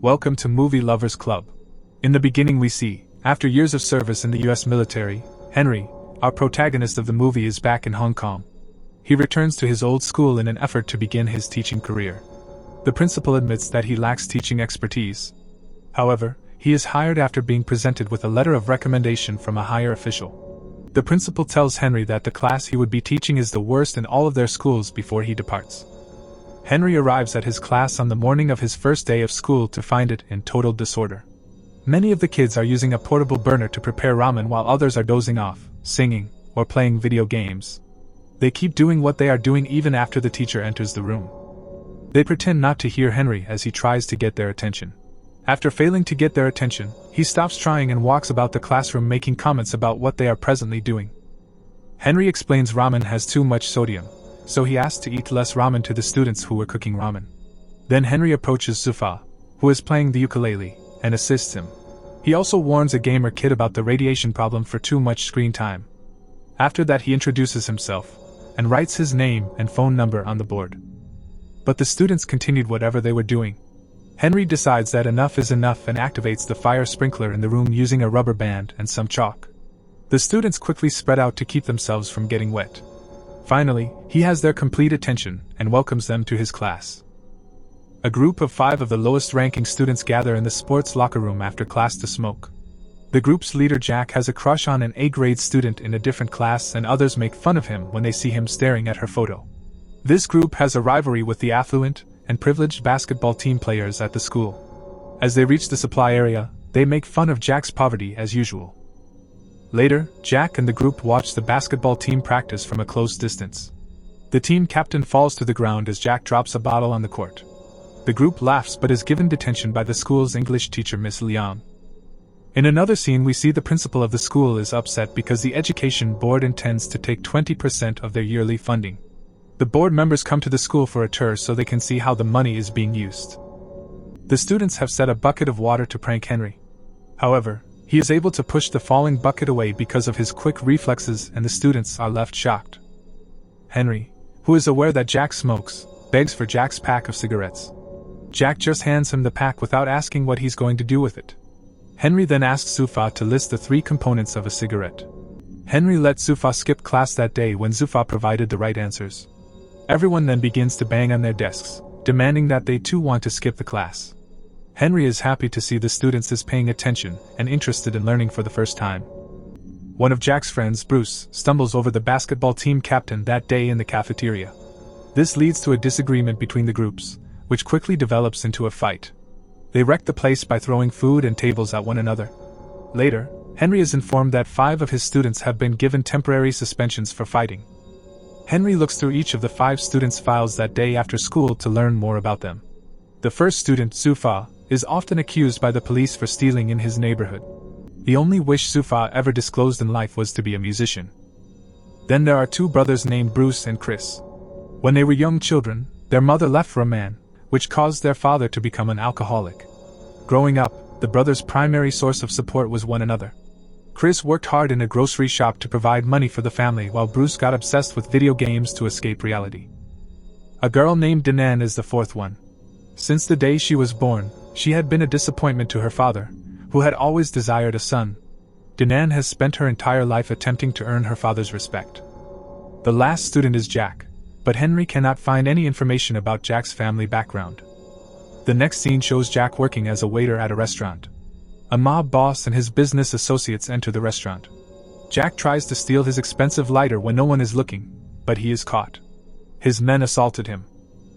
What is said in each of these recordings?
Welcome to Movie Lovers Club. In the beginning we see, after years of service in the US military, Henry, our protagonist of the movie, is back in Hong Kong. He returns to his old school in an effort to begin his teaching career. The principal admits that he lacks teaching expertise. However, he is hired after being presented with a letter of recommendation from a higher official. The principal tells Henry that the class he would be teaching is the worst in all of their schools before he departs. Henry arrives at his class on the morning of his first day of school to find it in total disorder. Many of the kids are using a portable burner to prepare ramen while others are dozing off, singing, or playing video games. They keep doing what they are doing even after the teacher enters the room. They pretend not to hear Henry as he tries to get their attention. After failing to get their attention, he stops trying and walks about the classroom making comments about what they are presently doing. Henry explains ramen has too much sodium, so he asks to eat less ramen to the students who were cooking ramen. Then Henry approaches Sufa, who is playing the ukulele, and assists him. He also warns a gamer kid about the radiation problem for too much screen time. After that he introduces himself, and writes his name and phone number on the board. But the students continued whatever they were doing. Henry decides that enough is enough and activates the fire sprinkler in the room using a rubber band and some chalk. The students quickly spread out to keep themselves from getting wet. Finally, he has their complete attention and welcomes them to his class. A group of 5 of the lowest-ranking students gather in the sports locker room after class to smoke. The group's leader Jack has a crush on an A-grade student in a different class, and others make fun of him when they see him staring at her photo. This group has a rivalry with the affluent and privileged basketball team players at the school. As they reach the supply area, they make fun of Jack's poverty as usual. Later, Jack and the group watch the basketball team practice from a close distance. The team captain falls to the ground as Jack drops a bottle on the court. The group laughs but is given detention by the school's English teacher Miss Liang. In another scene we see the principal of the school is upset because the education board intends to take 20% of their yearly funding. The board members come to the school for a tour so they can see how the money is being used. The students have set a bucket of water to prank Henry. However, he is able to push the falling bucket away because of his quick reflexes, and the students are left shocked. Henry, who is aware that Jack smokes, begs for Jack's pack of cigarettes. Jack just hands him the pack without asking what he's going to do with it. Henry then asks Sufa to list the 3 components of a cigarette. Henry let Sufa skip class that day when Sufa provided the right answers. Everyone then begins to bang on their desks, demanding that they too want to skip the class. Henry is happy to see the students is paying attention and interested in learning for the first time. One of Jack's friends, Bruce, stumbles over the basketball team captain that day in the cafeteria. This leads to a disagreement between the groups, which quickly develops into a fight. They wreck the place by throwing food and tables at one another. Later, Henry is informed that 5 of his students have been given temporary suspensions for fighting. Henry looks through each of the 5 students' files that day after school to learn more about them. The first student, Sufa, is often accused by the police for stealing in his neighborhood. The only wish Sufa ever disclosed in life was to be a musician. Then there are 2 brothers named Bruce and Chris. When they were young children, their mother left for a man, which caused their father to become an alcoholic. Growing up, the brothers' primary source of support was one another. Chris worked hard in a grocery shop to provide money for the family, while Bruce got obsessed with video games to escape reality. A girl named Danan is the 4th one. Since the day she was born, she had been a disappointment to her father, who had always desired a son. Danan has spent her entire life attempting to earn her father's respect. The last student is Jack, but Henry cannot find any information about Jack's family background. The next scene shows Jack working as a waiter at a restaurant. A mob boss and his business associates enter the restaurant. Jack tries to steal his expensive lighter when no one is looking, but he is caught. His men assaulted him.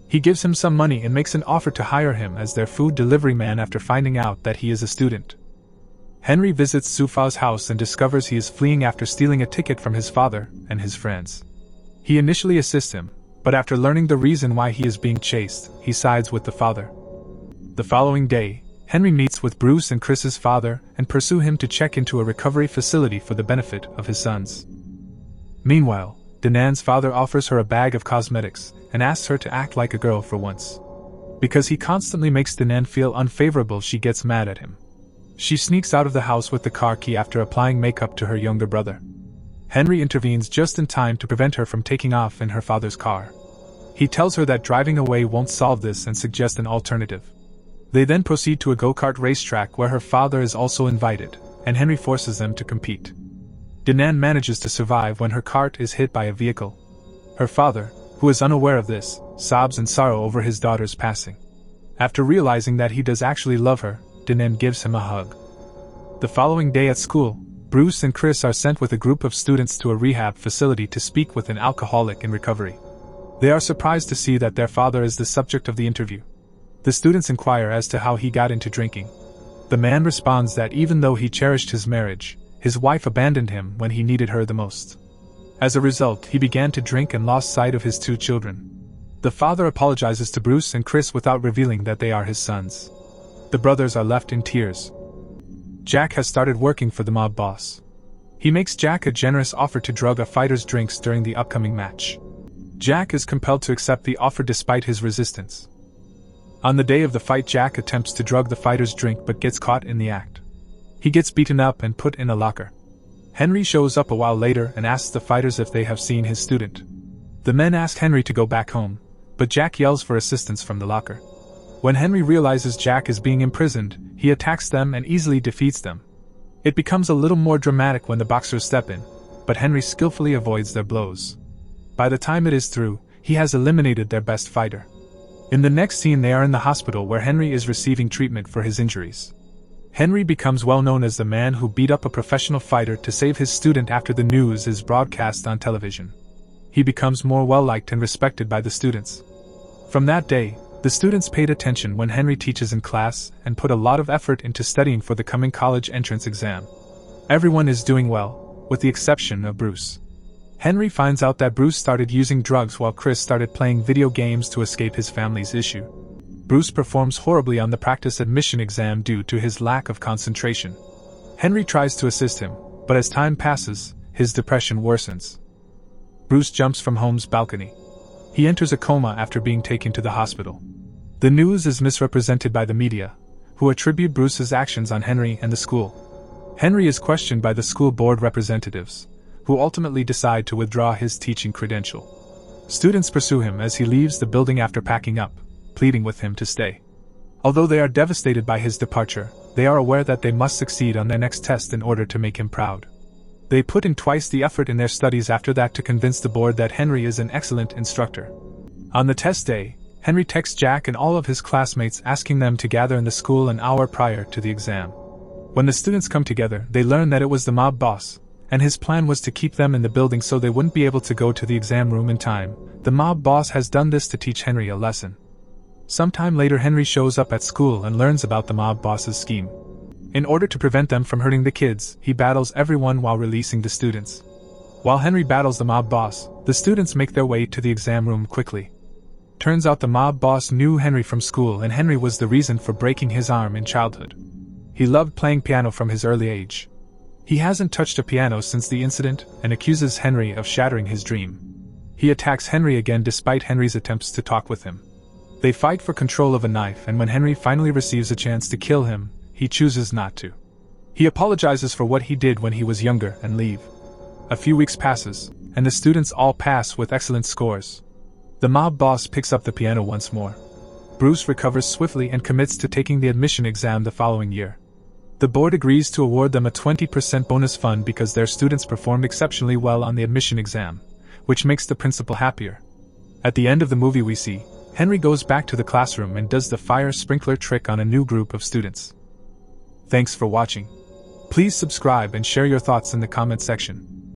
He gives him some money and makes an offer to hire him as their food delivery man after finding out that he is a student. Henry visits Sufa's house and discovers he is fleeing after stealing a ticket from his father and his friends. He initially assists him, but after learning the reason why he is being chased, he sides with the father. The following day, Henry meets with Bruce and Chris's father and pursue him to check into a recovery facility for the benefit of his sons. Meanwhile, Danan's father offers her a bag of cosmetics and asks her to act like a girl for once. Because he constantly makes Danan feel unfavorable, she gets mad at him. She sneaks out of the house with the car key after applying makeup to her younger brother. Henry intervenes just in time to prevent her from taking off in her father's car. He tells her that driving away won't solve this and suggests an alternative. They then proceed to a go-kart racetrack where her father is also invited, and Henry forces them to compete. Dinan manages to survive when her cart is hit by a vehicle. Her father, who is unaware of this, sobs in sorrow over his daughter's passing. After realizing that he does actually love her, Dinan gives him a hug. The following day at school, Bruce and Chris are sent with a group of students to a rehab facility to speak with an alcoholic in recovery. They are surprised to see that their father is the subject of the interview. The students inquire as to how he got into drinking. The man responds that even though he cherished his marriage, his wife abandoned him when he needed her the most. As a result, he began to drink and lost sight of his 2 children. The father apologizes to Bruce and Chris without revealing that they are his sons. The brothers are left in tears. Jack has started working for the mob boss. He makes Jack a generous offer to drug a fighter's drinks during the upcoming match. Jack is compelled to accept the offer despite his resistance. On the day of the fight, Jack attempts to drug the fighter's drink but gets caught in the act. He gets beaten up and put in a locker. Henry shows up a while later and asks the fighters if they have seen his student. The men ask Henry to go back home, but Jack yells for assistance from the locker. When Henry realizes Jack is being imprisoned, he attacks them and easily defeats them. It becomes a little more dramatic when the boxers step in, but Henry skillfully avoids their blows. By the time it is through, he has eliminated their best fighter. In the next scene, they are in the hospital where Henry is receiving treatment for his injuries. Henry becomes well known as the man who beat up a professional fighter to save his student after the news is broadcast on television. He becomes more well-liked and respected by the students. From that day, the students paid attention when Henry teaches in class and put a lot of effort into studying for the coming college entrance exam. Everyone is doing well, with the exception of Bruce. Henry finds out that Bruce started using drugs while Chris started playing video games to escape his family's issue. Bruce performs horribly on the practice admission exam due to his lack of concentration. Henry tries to assist him, but as time passes, his depression worsens. Bruce jumps from home's balcony. He enters a coma after being taken to the hospital. The news is misrepresented by the media, who attribute Bruce's actions on Henry and the school. Henry is questioned by the school board representatives, who ultimately decide to withdraw his teaching credential. Students pursue him as he leaves the building after packing up, pleading with him to stay. Although they are devastated by his departure, they are aware that they must succeed on their next test in order to make him proud. They put in twice the effort in their studies after that to convince the board that Henry is an excellent instructor. On the test day, Henry texts Jack and all of his classmates asking them to gather in the school an hour prior to the exam. When the students come together, they learn that it was the mob boss, and his plan was to keep them in the building so they wouldn't be able to go to the exam room in time. The mob boss has done this to teach Henry a lesson. Sometime later, Henry shows up at school and learns about the mob boss's scheme. In order to prevent them from hurting the kids, he battles everyone while releasing the students. While Henry battles the mob boss, the students make their way to the exam room quickly. Turns out the mob boss knew Henry from school, and Henry was the reason for breaking his arm in childhood. He loved playing piano from his early age. He hasn't touched a piano since the incident and accuses Henry of shattering his dream. He attacks Henry again despite Henry's attempts to talk with him. They fight for control of a knife, and when Henry finally receives a chance to kill him, he chooses not to. He apologizes for what he did when he was younger and leave. A few weeks passes, and the students all pass with excellent scores. The mob boss picks up the piano once more. Bruce recovers swiftly and commits to taking the admission exam the following year. The board agrees to award them a 20% bonus fund because their students performed exceptionally well on the admission exam, which makes the principal happier. At the end of the movie, we see Henry goes back to the classroom and does the fire sprinkler trick on a new group of students. Thanks for watching. Please subscribe and share your thoughts in the comment section.